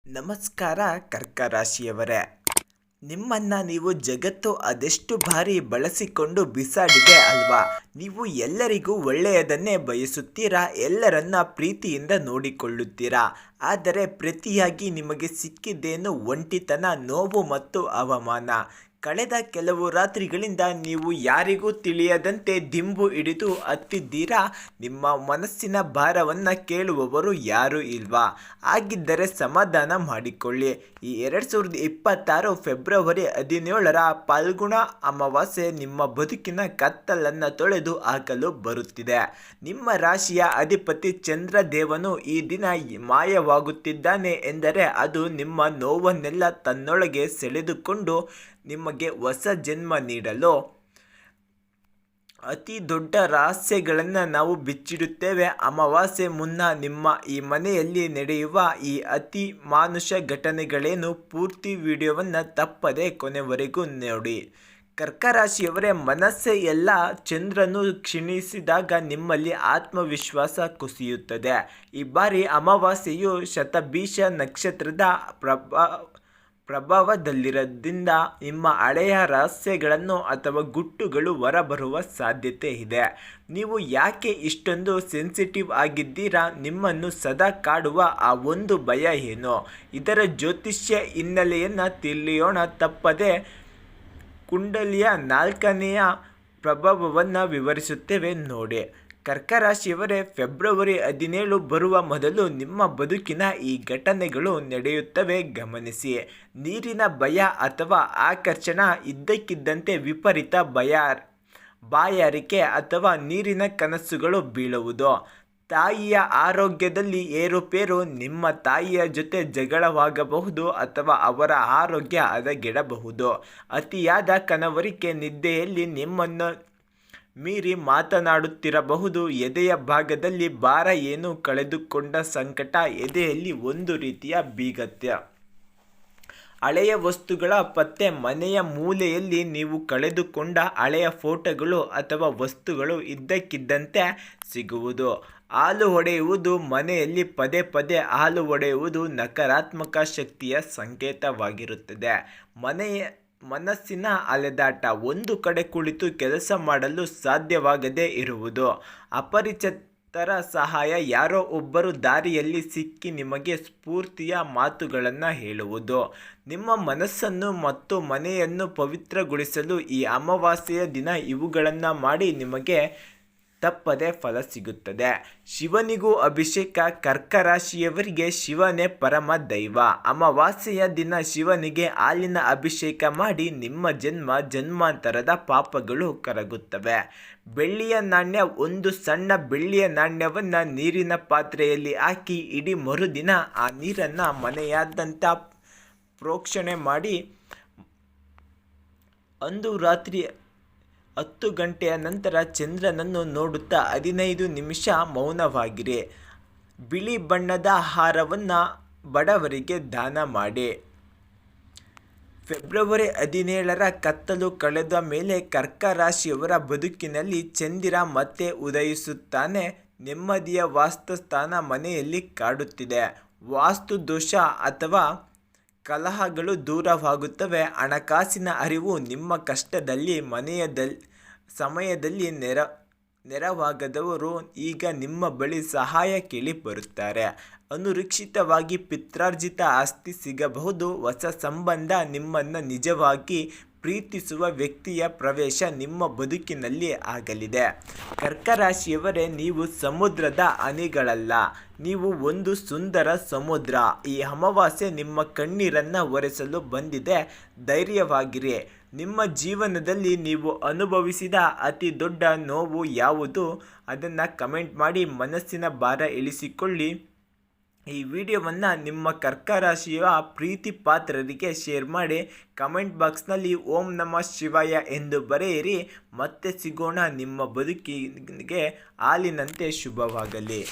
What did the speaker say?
ನಮಸ್ಕಾರ ಕರ್ಕ ರಾಶಿಯವರೇ, ನಿಮ್ಮನ್ನು ನೀವು ಜಗತ್ತು ಅದೆಷ್ಟು ಬಾರಿ ಬಳಸಿಕೊಂಡು ಬಿಸಾಡಿದೆ ಅಲ್ವಾ. ನೀವು ಎಲ್ಲರಿಗೂ ಒಳ್ಳೆಯದನ್ನೇ ಬಯಸುತ್ತೀರಾ, ಎಲ್ಲರನ್ನ ಪ್ರೀತಿಯಿಂದ ನೋಡಿಕೊಳ್ಳುತ್ತೀರಾ. ಆದರೆ ಪ್ರತಿಯಾಗಿ ನಿಮಗೆ ಸಿಕ್ಕಿದ್ದೇನು ಒಂಟಿತನ, ನೋವು ಮತ್ತು ಅವಮಾನ. ಕಳೆದ ಕೆಲವು ರಾತ್ರಿಗಳಿಂದ ನೀವು ಯಾರಿಗೂ ತಿಳಿಯದಂತೆ ದಿಂಬು ಹಿಡಿದು ಹತ್ತಿದ್ದೀರಾ. ನಿಮ್ಮ ಮನಸ್ಸಿನ ಭಾರವನ್ನು ಕೇಳುವವರು ಯಾರೂ ಇಲ್ವಾ? ಹಾಗಿದ್ದರೆ ಸಮಾಧಾನ ಮಾಡಿಕೊಳ್ಳಿ. ಈ 2026 ಫೆಬ್ರವರಿ 17 ಫಾಲ್ಗುಣ ಅಮಾವಾಸ್ಯೆ ನಿಮ್ಮ ಬದುಕಿನ ಕತ್ತಲನ್ನು ತೊಳೆದು ಹಾಕಲು ಬರುತ್ತಿದೆ. ನಿಮ್ಮ ರಾಶಿಯ ಅಧಿಪತಿ ಚಂದ್ರದೇವನು ಈ ದಿನ ಮಾಯವಾಗುತ್ತಿದ್ದಾನೆ ಎಂದರೆ ಅದು ನಿಮ್ಮ ನೋವನ್ನೆಲ್ಲ ತನ್ನೊಳಗೆ ಸೆಳೆದುಕೊಂಡು ನಿಮಗೆ ಹೊಸ ಜನ್ಮ ನೀಡಲು ಅತಿ ದೊಡ್ಡ ರಹಸ್ಯಗಳನ್ನು ನಾವು ಬಿಚ್ಚಿಡುತ್ತೇವೆ. ಅಮಾವಾಸ್ಯೆ ಮುನ್ನ ನಿಮ್ಮ ಈ ಮನೆಯಲ್ಲಿ ನಡೆಯುವ ಈ ಅತಿ ಮಾನುಷ ಘಟನೆಗಳೇನು, ಪೂರ್ತಿ ವಿಡಿಯೋವನ್ನು ತಪ್ಪದೆ ಕೊನೆವರೆಗೂ ನೋಡಿ. ಕರ್ಕ ರಾಶಿಯವರೇ, ಮನಸ್ಸೇ ಎಲ್ಲ ಚಂದ್ರನು ಕ್ಷೀಣಿಸಿದಾಗ ನಿಮ್ಮಲ್ಲಿ ಆತ್ಮವಿಶ್ವಾಸ ಕುಸಿಯುತ್ತದೆ. ಈ ಬಾರಿ ಅಮಾವಾಸ್ಯೆಯು ಶತಭಿಷ ನಕ್ಷತ್ರದ ಪ್ರಭಾವದಲ್ಲಿರೋದ್ರಿಂದ ನಿಮ್ಮ ಹಳೆಯ ರಹಸ್ಯಗಳನ್ನು ಅಥವಾ ಗುಟ್ಟುಗಳು ಹೊರಬರುವ ಸಾಧ್ಯತೆ ಇದೆ. ನೀವು ಯಾಕೆ ಇಷ್ಟೊಂದು ಸೆನ್ಸಿಟಿವ್ ಆಗಿದ್ದೀರಾ? ನಿಮ್ಮನ್ನು ಸದಾ ಕಾಡುವ ಆ ಒಂದು ಭಯ ಏನು? ಇದರ ಜ್ಯೋತಿಷ್ಯ ಹಿನ್ನೆಲೆಯನ್ನು ತಿಳಿಯೋಣ. ತಪ್ಪದೆ ಕುಂಡಲಿಯ 4ನೆಯ ಪ್ರಭಾವವನ್ನು ವಿವರಿಸುತ್ತೇವೆ ನೋಡಿ. ಕರ್ಕ ರಾಶಿಯವರೇ, ಫೆಬ್ರವರಿ 17 ಬರುವ ಮೊದಲು ನಿಮ್ಮ ಬದುಕಿನ ಈ ಘಟನೆಗಳು ನಡೆಯುತ್ತವೆ, ಗಮನಿಸಿ. ನೀರಿನ ಭಯ ಅಥವಾ ಆಕರ್ಷಣೆ, ಇದ್ದಕ್ಕಿದ್ದಂತೆ ವಿಪರೀತ ಬಾಯಾರಿಕೆ ಅಥವಾ ನೀರಿನ ಕನಸುಗಳು ಬೀಳುವುದು. ತಾಯಿಯ ಆರೋಗ್ಯದಲ್ಲಿ ಏರುಪೇರು, ನಿಮ್ಮ ತಾಯಿಯ ಜೊತೆ ಜಗಳವಾಗಬಹುದು ಅಥವಾ ಅವರ ಆರೋಗ್ಯ ಹದಗೆಡಬಹುದು. ಅತಿಯಾದ ಕನವರಿಕೆ, ನಿದ್ದೆಯಲ್ಲಿ ನಿಮ್ಮನ್ನು ಮೀರಿ ಮಾತನಾಡುತ್ತಿರಬಹುದು. ಎದೆಯ ಭಾಗದಲ್ಲಿ ಭಾರ, ಏನು ಕಳೆದುಕೊಂಡ ಸಂಕಟ, ಎದೆಯಲ್ಲಿ ಒಂದು ರೀತಿಯ ಬೀಗತ್ಯ. ಹಳೆಯ ವಸ್ತುಗಳ ಪತ್ತೆ, ಮನೆಯ ಮೂಲೆಯಲ್ಲಿ ನೀವು ಕಳೆದುಕೊಂಡ ಹಳೆಯ ಫೋಟೋಗಳು ಅಥವಾ ವಸ್ತುಗಳು ಇದ್ದಕ್ಕಿದ್ದಂತೆ ಸಿಗುವುದು. ಹಾಲು ಒಡೆಯುವುದು, ಮನೆಯಲ್ಲಿ ಪದೇ ಪದೇ ಹಾಲು ಒಡೆಯುವುದು ನಕಾರಾತ್ಮಕ ಶಕ್ತಿಯ ಸಂಕೇತವಾಗಿರುತ್ತದೆ. ಮನಸ್ಸಿನ ಅಲೆದಾಟ, ಒಂದು ಕಡೆ ಕುಳಿತು ಕೆಲಸ ಮಾಡಲು ಸಾಧ್ಯವಾಗದೇ ಇರುವುದು. ಅಪರಿಚಿತರ ಸಹಾಯ, ಯಾರೋ ಒಬ್ಬರು ದಾರಿಯಲ್ಲಿ ಸಿಕ್ಕಿ ನಿಮಗೆ ಸ್ಫೂರ್ತಿಯ ಮಾತುಗಳನ್ನು ಹೇಳುವುದು. ನಿಮ್ಮ ಮನಸ್ಸನ್ನು ಮತ್ತು ಮನೆಯನ್ನು ಪವಿತ್ರಗೊಳಿಸಲು ಈ ಅಮಾವಾಸ್ಯೆಯ ದಿನ ಇವುಗಳನ್ನು ಮಾಡಿ, ನಿಮಗೆ ತಪ್ಪದೆ ಫಲ ಸಿಗುತ್ತದೆ. ಶಿವನಿಗೂ ಅಭಿಷೇಕ, ಕರ್ಕ ರಾಶಿಯವರಿಗೆ ಶಿವನೇ ಪರಮ ದೈವ. ಅಮಾವಾಸ್ಯೆಯ ದಿನ ಶಿವನಿಗೆ ಹಾಲಿನ ಅಭಿಷೇಕ ಮಾಡಿ, ನಿಮ್ಮ ಜನ್ಮಾಂತರದ ಪಾಪಗಳು ಕರಗುತ್ತವೆ. ಬೆಳ್ಳಿಯ ನಾಣ್ಯ, ಒಂದು ಸಣ್ಣ ಬೆಳ್ಳಿಯ ನಾಣ್ಯವನ್ನು ನೀರಿನ ಪಾತ್ರೆಯಲ್ಲಿ ಹಾಕಿ ಇಡೀ ಮರುದಿನ ಆ ನೀರನ್ನು ಮನೆಯಾದ್ಯಂತ ಪ್ರೋಕ್ಷಣೆ ಮಾಡಿ, ಅಂದು ರಾತ್ರಿ 10 ಗಂಟೆಯ ನಂತರ ಚಂದ್ರನನ್ನು ನೋಡುತ್ತಾ 15 ನಿಮಿಷ ಮೌನವಾಗಿರಿ. ಬಿಳಿ ಬಣ್ಣದ ಆಹಾರವನ್ನು ಬಡವರಿಗೆ ದಾನ ಮಾಡಿ. ಫೆಬ್ರವರಿ 17 ಕತ್ತಲು ಕಳೆದ ಮೇಲೆ ಕರ್ಕ ರಾಶಿಯವರ ಬದುಕಿನಲ್ಲಿ ಚಂದಿರ ಮತ್ತೆ ಉದಯಿಸುತ್ತಾನೆ. ನೆಮ್ಮದಿಯ ವಾಸ್ತುಸ್ಥಾನ ಮನೆಯಲ್ಲಿ ಕಾಡುತ್ತಿದೆ. ವಾಸ್ತು ದೋಷ ಅಥವಾ ಕಲಹಗಳು ದೂರವಾಗುತ್ತವೆ. ಹಣಕಾಸಿನ ಅರಿವು, ನಿಮ್ಮ ಕಷ್ಟದಲ್ಲಿ ಸಮಯದಲ್ಲಿ ನೆರವಾಗದವರು ಈಗ ನಿಮ್ಮ ಬಳಿ ಸಹಾಯ ಕೇಳಿ ಬರುತ್ತಾರೆ. ಅನಿರೀಕ್ಷಿತವಾಗಿ ಪಿತ್ರಾರ್ಜಿತ ಆಸ್ತಿ ಸಿಗಬಹುದು. ಹೊಸ ಸಂಬಂಧ, ನಿಮ್ಮನ್ನು ನಿಜವಾಗಿ ಪ್ರೀತಿಸುವ ವ್ಯಕ್ತಿಯ ಪ್ರವೇಶ ನಿಮ್ಮ ಬದುಕಿನಲ್ಲಿ ಆಗಲಿದೆ. ಕರ್ಕ ರಾಶಿಯವರೇ, ನೀವು ಸಮುದ್ರದ ಹನಿಗಳಲ್ಲ, ನೀವು ಒಂದು ಸುಂದರ ಸಮುದ್ರ. ಈ ಅಮಾವಾಸ್ಯೆ ನಿಮ್ಮ ಕಣ್ಣೀರನ್ನು ಒರೆಸಲು ಬಂದಿದೆ. ಧೈರ್ಯವಾಗಿರಿ. ನಿಮ್ಮ ಜೀವನದಲ್ಲಿ ನೀವು ಅನುಭವಿಸಿದ ಅತಿ ದೊಡ್ಡ ನೋವು ಯಾವುದು? ಅದನ್ನು ಕಮೆಂಟ್ ಮಾಡಿ ಮನಸ್ಸಿನ ಭಾರ ಇಳಿಸಿಕೊಳ್ಳಿ. ಈ ವಿಡಿಯೋವನ್ನು ನಿಮ್ಮ ಕರ್ಕ ರಾಶಿಯ ಪ್ರೀತಿ ಪಾತ್ರರಿಗೆ ಶೇರ್ ಮಾಡಿ. ಕಮೆಂಟ್ ಬಾಕ್ಸ್ನಲ್ಲಿ ಓಂ ನಮಃ ಶಿವಾಯ ಎಂದು ಬರೆಯಿರಿ. ಮತ್ತೆ ಸಿಗೋಣ. ನಿಮ್ಮ ಬದುಕಿಗೆ ಹಾಲಿನಂತೆ ಶುಭವಾಗಲಿ.